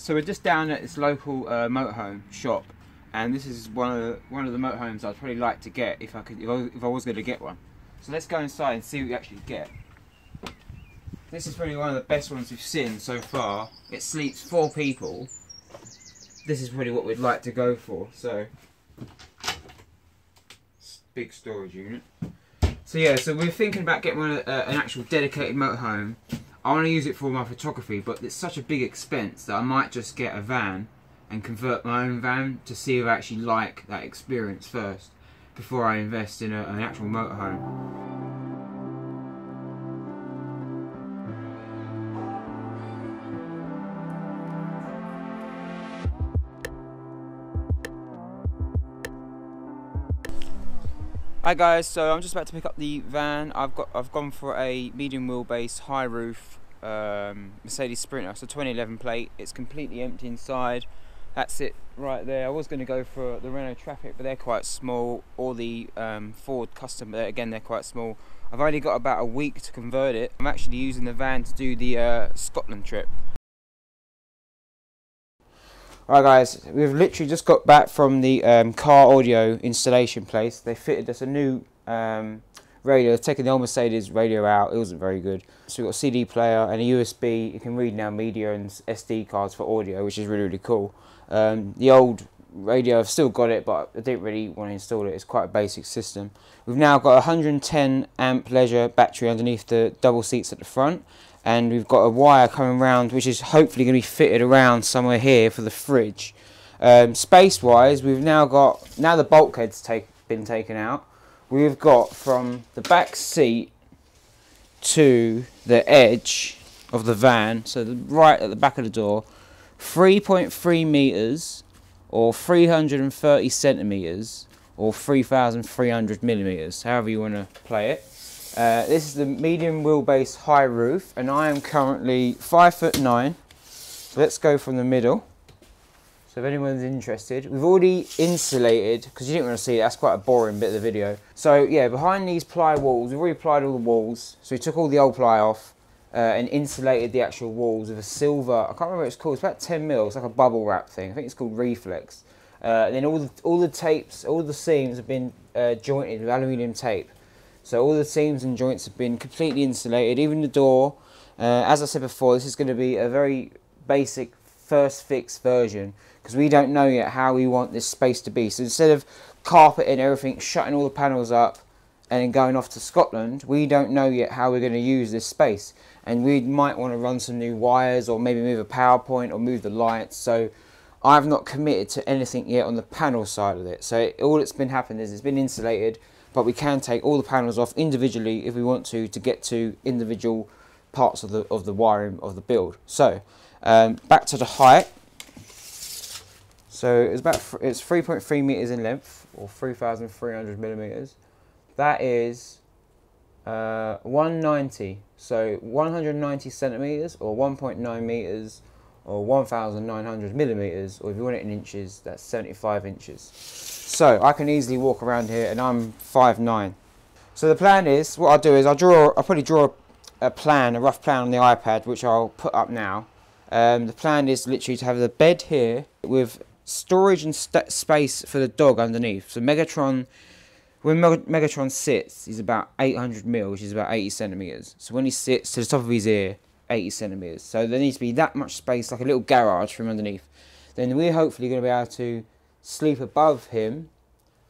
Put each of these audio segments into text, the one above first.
So we're just down at this local motorhome shop, and this is one of the motorhomes I'd probably like to get if I was going to get one. So let's go inside and see what we actually get. This is probably one of the best ones we've seen so far. It sleeps 4 people. This is probably what we'd like to go for. So, big storage unit. So yeah, so we're thinking about getting an actual dedicated motorhome. I want to use it for my photography, but it's such a big expense that I might just get a van and convert my own van to see if I actually like that experience first before I invest in an actual motorhome. Hi guys, so I'm just about to pick up the van. I've gone for a medium wheelbase, high roof Mercedes Sprinter, so 2011 plate. It's completely empty inside. That's it right there. I was going to go for the Renault Traffic, but they're quite small, or the Ford Custom, but again they're quite small. I've only got about a week to convert it. I'm actually using the van to do the Scotland trip. Right guys, we've literally just got back from the car audio installation place. They fitted us a new radio. They've taken the old Mercedes radio out. It wasn't very good. So we've got a CD player and a USB. You can read now media and SD cards for audio, which is really, really cool. The old radio, I've still got it, but I didn't really want to install it. It's quite a basic system. We've now got a 110 amp leisure battery underneath the double seats at the front. And we've got a wire coming around, which is hopefully going to be fitted around somewhere here for the fridge. Space-wise, we've now the bulkhead's been taken out. We've got from the back seat to the edge of the van, so right at the back of the door, 3.3 meters, or 330 centimeters, or 3,300 millimeters, however you want to play it. This is the medium wheelbase high roof, and I am currently 5'9". So let's go from the middle. So if anyone's interested, we've already insulated, because you didn't want to see it, that's quite a boring bit of the video. So yeah, behind these ply walls, we've already plied all the walls. So we took all the old ply off and insulated the actual walls with a silver, I can't remember what it's called, it's about 10 mil, it's like a bubble wrap thing. I think it's called Reflex. And then all the tapes, all the seams have been jointed with aluminium tape. So all the seams and joints have been completely insulated, even the door. As I said before, this is going to be a very basic first fix version, because we don't know yet how we want this space to be. So instead of carpeting everything, shutting all the panels up and then going off to Scotland, we don't know yet how we're going to use this space. And we might want to run some new wires, or maybe move a power point, or move the lights. So I've not committed to anything yet on the panel side of it. So all that's been happening is it's been insulated, but we can take all the panels off individually if we want to get to individual parts of the wiring of the build. So back to the height. So it's 3.3 meters in length, or 3,300 millimeters. That is 190. So 190 centimeters, or 1.9 meters, or 1,900 millimeters, or if you want it in inches, that's 75 inches. So I can easily walk around here, and I'm 5'9". So the plan is, what I'll do is I'll probably draw a rough plan on the iPad, which I'll put up now. The plan is literally to have the bed here with storage and space for the dog underneath. So Megatron, when Megatron sits, he's about 800 mil, which is about 80 centimeters. So when he sits to the top of his ear, 80 centimeters. So there needs to be that much space, like a little garage from underneath. Then we're hopefully going to be able to sleep above him.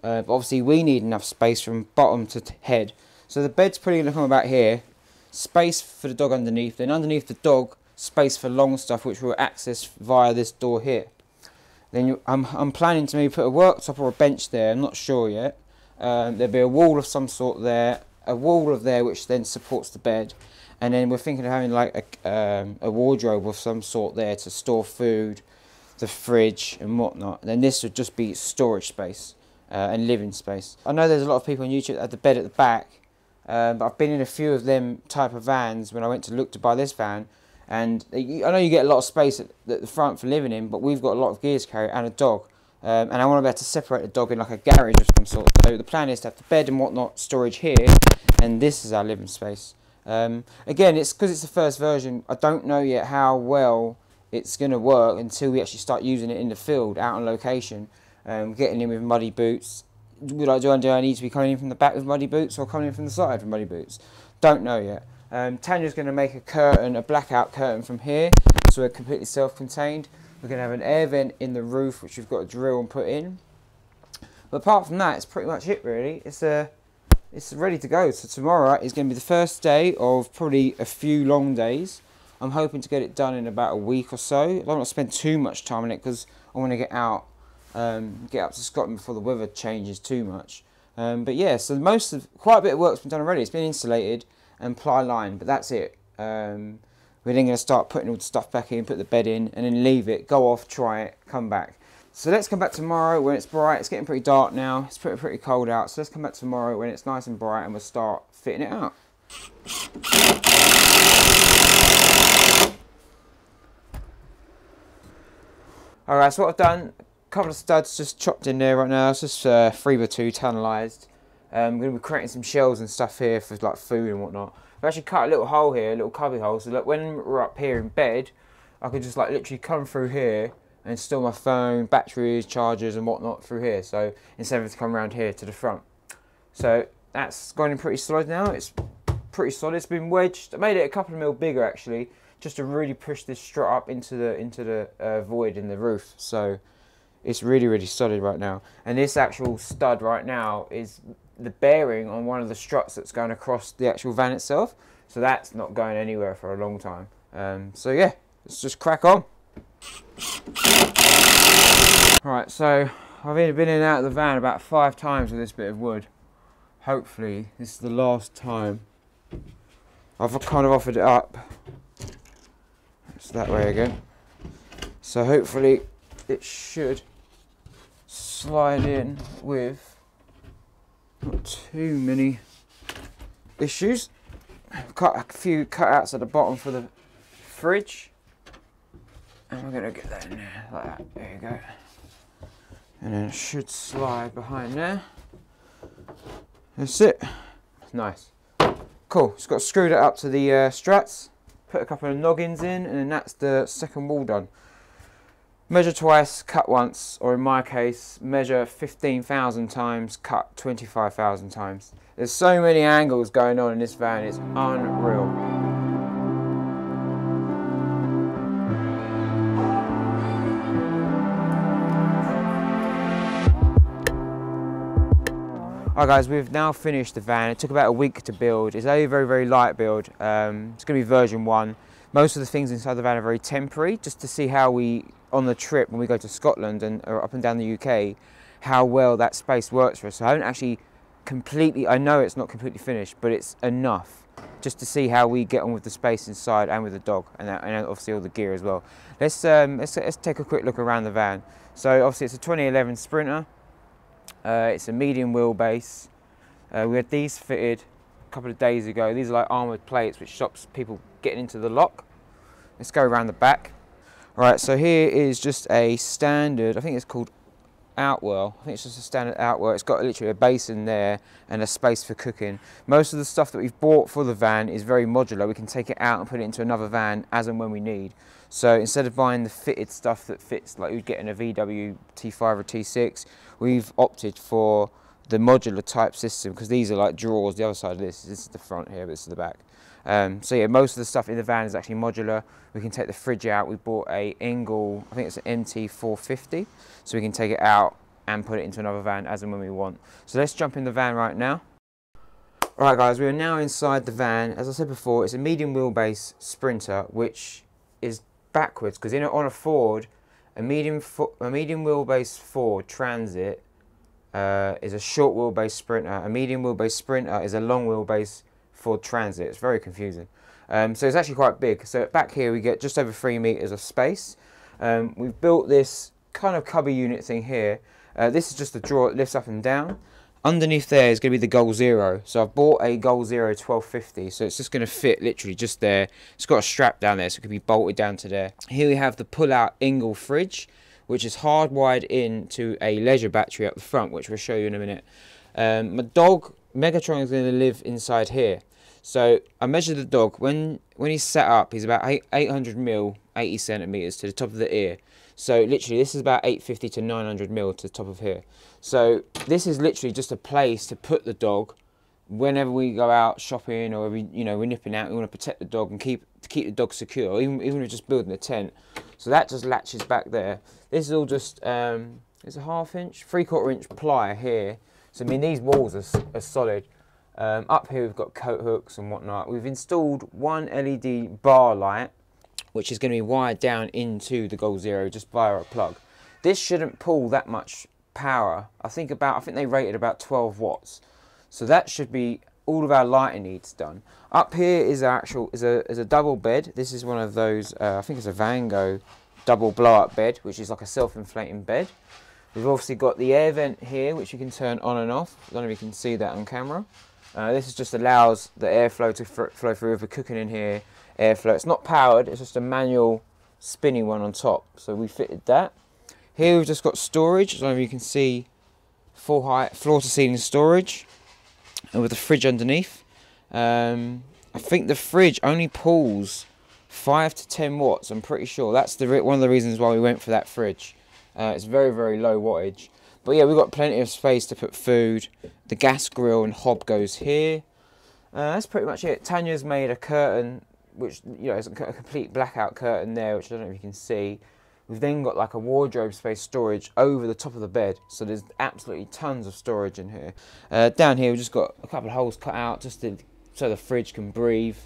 But obviously we need enough space from bottom to head. So the bed's probably going to come about here. Space for the dog underneath. Then underneath the dog, space for long stuff, which we'll access via this door here. Then I'm planning to maybe put a worktop or a bench there. I'm not sure yet. There'll be a wall of some sort there. A wall of there which then supports the bed. And then we're thinking of having like a wardrobe of some sort there to store food, the fridge and whatnot. And then this would just be storage space and living space. I know there's a lot of people on YouTube that have the bed at the back, but I've been in a few of them type of vans when I went to look to buy this van. And I know you get a lot of space at the front for living in, but we've got a lot of gear to carry and a dog. And I want to be able to separate the dog in like a garage of some sort. So the plan is to have the bed and whatnot storage here, and this is our living space. Again, it's because it's the first version. I don't know yet how well it's going to work until we actually start using it in the field, out on location, getting in with muddy boots. Do I need to be coming in from the back with muddy boots or coming in from the side with muddy boots? Don't know yet. Tanya's going to make a curtain, a blackout curtain from here, so we're completely self-contained. We're going to have an air vent in the roof, which we've got to drill and put in. But apart from that, it's pretty much it really. It's ready to go. So tomorrow is going to be the first day of probably a few long days. I'm hoping to get it done in about a week or so. I don't want to spend too much time on it because I want to get out, get up to Scotland before the weather changes too much. But yeah, so quite a bit of work's been done already. It's been insulated and ply lined, but that's it. We're then going to start putting all the stuff back in, put the bed in, and then leave it, go off, try it, come back. So let's come back tomorrow when it's bright. It's getting pretty dark now. It's pretty cold out. So let's come back tomorrow when it's nice and bright and we'll start fitting it out. Alright, so what I've done, a couple of studs just chopped in there right now. It's just 3x2 tunnelized. I'm going to be creating some shelves and stuff here for like food and whatnot. I've actually cut a little hole here, a little cubby hole, so that when we're up here in bed, I could just like literally come through here and install my phone, batteries, chargers and whatnot through here. So instead of having to come around here to the front. So that's going in pretty solid now. It's pretty solid. It's been wedged. I made it a couple of mil bigger actually, just to really push this strut up into the void in the roof. So it's really solid right now. And this actual stud right now is the bearing on one of the struts that's going across the actual van itself. So that's not going anywhere for a long time. So yeah, let's just crack on. Right, so I've been in and out of the van about 5 times with this bit of wood. Hopefully this is the last time. I've kind of offered it up. It's that way again. So hopefully it should slide in with not too many issues. I've cut a few cutouts at the bottom for the fridge. And we're going to get that in there like that. There you go. And then it should slide behind there. That's it. Nice. Cool. Just got to screw that up to the struts. Put a couple of noggins in, and then that's the second wall done. Measure twice, cut once, or in my case, measure 15,000 times, cut 25,000 times. There's so many angles going on in this van, it's unreal. Alright guys, we've now finished the van. It took about a week to build. It's a very light build. It's going to be version 1. Most of the things inside the van are very temporary, just to see how we, on the trip when we go to Scotland and or up and down the UK, how well that space works for us. So I haven't actually completely, I know it's not completely finished, but it's enough just to see how we get on with the space inside and with the dog, and obviously all the gear as well. Let's take a quick look around the van. So obviously it's a 2011 Sprinter. It's a medium wheelbase. We had these fitted a couple of days ago. These are like armoured plates which stops people getting into the lock. Let's go around the back. Right, so here is just a standard, I think it's called outwell. I think it's just a standard outwell. It's got literally a basin there and a space for cooking. Most of the stuff that we've bought for the van is very modular. We can take it out and put it into another van as and when we need. So instead of buying the fitted stuff that fits like you'd get in a VW T5 or T6, we've opted for the modular type system, because these are like drawers. The other side of this is the front here, but this is the back. So yeah, most of the stuff in the van is actually modular. We can take the fridge out. We bought a Engel, I think it's an MT450, so we can take it out and put it into another van as and when we want. So let's jump in the van right now. Alright guys, we are now inside the van. As I said before, it's a medium wheelbase Sprinter, which is backwards, because on a Ford, a medium wheelbase Ford Transit is a short wheelbase Sprinter. A medium wheelbase Sprinter is a long wheelbase Ford Transit. It's very confusing. So it's actually quite big. So back here we get just over 3 meters of space. We've built this kind of cubby unit thing here. This is just a drawer that lifts up and down. Underneath there is going to be the Goal Zero. So I've bought a Goal Zero 1250. So it's just going to fit literally just there. It's got a strap down there, so it can be bolted down to there. Here we have the pull-out Engel fridge, which is hardwired into a leisure battery up the front, which we'll show you in a minute. My dog Megatron is going to live inside here. So I measured the dog when he's set up. He's about 800 mil, 80 centimeters to the top of the ear. So literally, this is about 850 to 900 mil to the top of here. So this is literally just a place to put the dog whenever we go out shopping, or we, we're nipping out. We want to protect the dog and keep the dog secure, or even if we're just building a tent. So that just latches back there. This is all just it's a 1/2 inch, 3/4 inch ply here. So I mean, these walls are solid. Up here we've got coat hooks and whatnot. We've installed one LED bar light, which is going to be wired down into the Goal Zero just via a plug. This shouldn't pull that much power. I think they rated about 12 watts. So that should be all of our lighting needs done. Up here is a double bed. This is one of those, I think it's a Vango double blow-up bed, which is like a self-inflating bed. We've obviously got the air vent here, which you can turn on and off. I don't know if you can see that on camera. This just allows the airflow to flow through. If we're cooking in here, airflow. It's not powered, it's just a manual spinning one on top. So we fitted that. Here we've just got storage. I don't know if you can see full height, floor to ceiling storage. And with the fridge underneath. I think the fridge only pulls 5 to 10 watts, I'm pretty sure. That's one of the reasons why we went for that fridge. It's very, very low wattage. But yeah, we've got plenty of space to put food. The gas grill and hob goes here. That's pretty much it. Tanya's made a curtain, which, is a complete blackout curtain there, which I don't know if you can see. We've then got like a wardrobe space storage over the top of the bed. So there's absolutely tons of storage in here. Down here, we've just got a couple of holes cut out just so the fridge can breathe.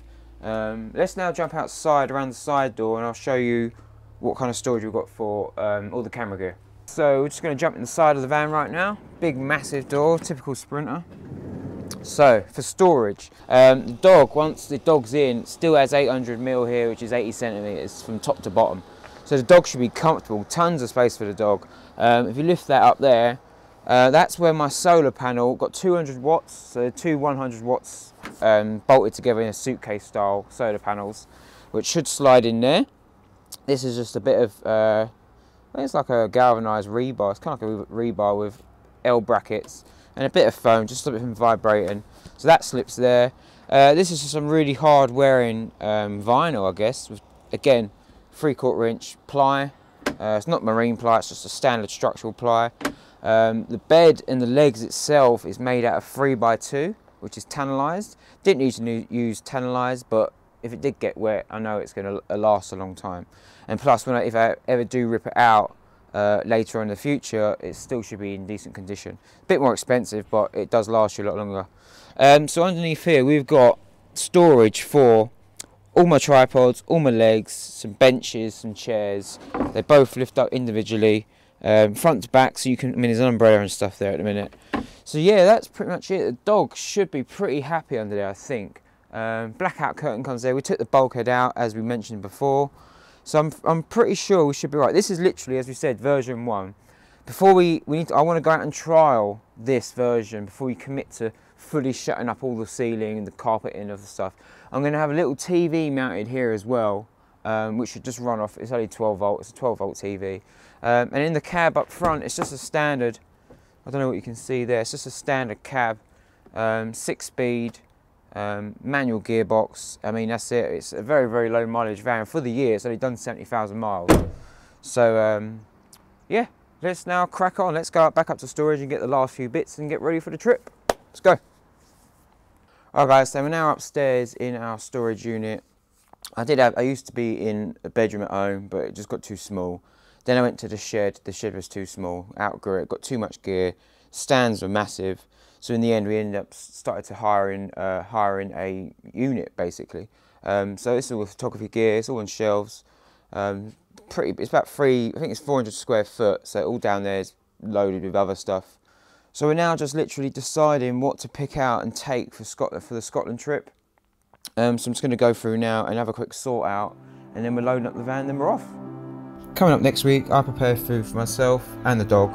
Let's now jump outside around the side door, and I'll show you what kind of storage we've got for all the camera gear. So we're just going to jump in the side of the van right now. Big massive door, typical Sprinter. So for storage, the dog, once the dog's in, still has 800 mil here, which is 80 centimeters from top to bottom. So the dog should be comfortable, tons of space for the dog. If you lift that up there, that's where my solar panel got 200 watts, so 2 100 watts bolted together in a suitcase style solar panels, which should slide in there. This is just a bit of, I think it's like a galvanized rebar. It's kind of like a rebar with L brackets and a bit of foam, just to stop it from vibrating. So that slips there. This is just some really hard wearing vinyl, I guess, with, again, 3/4 inch ply. It's not marine ply, it's just a standard structural ply. The bed and the legs itself is made out of 3x2, which is tannalized. Didn't need to use tannalized, but if it did get wet, I know it's going to last a long time. And plus, if I ever do rip it out later on in the future, it still should be in decent condition. A bit more expensive, but it does last you a lot longer. So underneath here, we've got storage for all my tripods, all my legs, some benches, some chairs. They both lift up individually, front to back, so you can, there's an umbrella and stuff there at the minute. So yeah, that's pretty much it. The dog should be pretty happy under there, I think. Blackout curtain comes there. We took the bulkhead out, as we mentioned before. So I'm pretty sure we should be right. This is literally, as we said, version 1. Before I want to go out and trial this version before we commit to fully shutting up all the ceiling and the carpeting of the stuff. I'm going to have a little TV mounted here as well, which should just run off. It's only 12 volt. It's a 12 volt TV. And in the cab up front, it's just a standard, I don't know what you can see there, it's just a standard cab, 6-speed, manual gearbox. That's it. It's a very, very low mileage van. For the year, it's only done 70,000 miles. So, yeah, let's now crack on. Let's go back up to storage and get the last few bits and get ready for the trip. Let's go. Alright guys, so we're now upstairs in our storage unit. I used to be in a bedroom at home, but it just got too small. Then I went to the shed was too small, outgrew it, got too much gear, stands were massive. So in the end we ended up started to hiring a unit basically. So this is all photography gear, it's all on shelves. It's about I think it's 400 square foot, so all down there is loaded with other stuff. So we're now just literally deciding what to pick out and take for the Scotland trip. So I'm just going to go through now and have a quick sort out, and then we're loading up the van and then we're off. Coming up next week, I prepare food for myself and the dog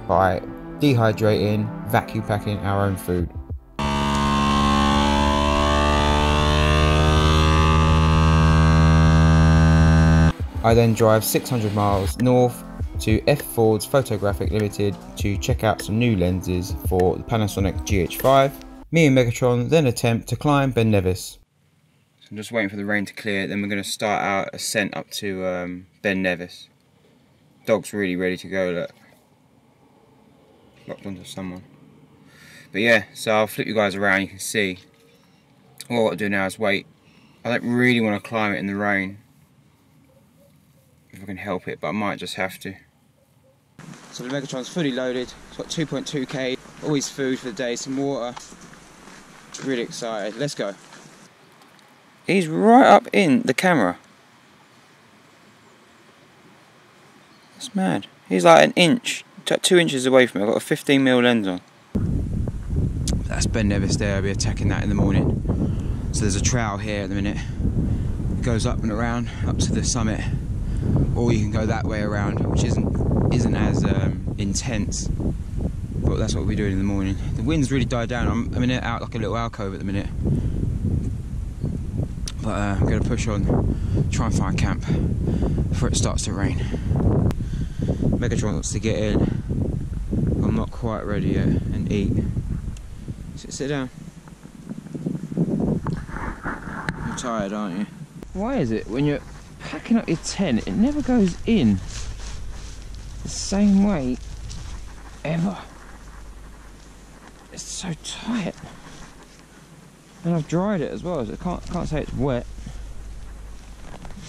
by dehydrating, vacuum packing our own food. I then drive 600 miles north to F Ford's Photographic Limited to check out some new lenses for the Panasonic GH5. Me and Megatron then attempt to climb Ben Nevis. So I'm just waiting for the rain to clear, then we're going to start our ascent up to Ben Nevis. Dog's really ready to go, look. Locked onto someone. But yeah, so I'll flip you guys around, you can see. All I've got to do now is wait. I don't really want to climb it in the rain, if I can help it, but I might just have to. So the Megatron's fully loaded, it's got 2.2k, all his food for the day, some water. Really excited, let's go. He's right up in the camera. That's mad. He's like an inch, 2 inches away from me. I've got a 15mm lens on. That's Ben Nevis there, I'll be attacking that in the morning. So there's a trail here at the minute. It goes up and around, up to the summit. Or you can go that way around, which isn't as intense. But that's what we'll be doing in the morning. The wind's really died down. I'm in it out like a little alcove at the minute. But I'm going to push on, try and find camp before it starts to rain. Megatron wants to get in. I'm not quite ready yet, and eat. Sit down. You're tired, aren't you? Why is it when you're packing up your tent, it never goes in the same way ever? It's so tight. And I've dried it as well, so I can't say it's wet.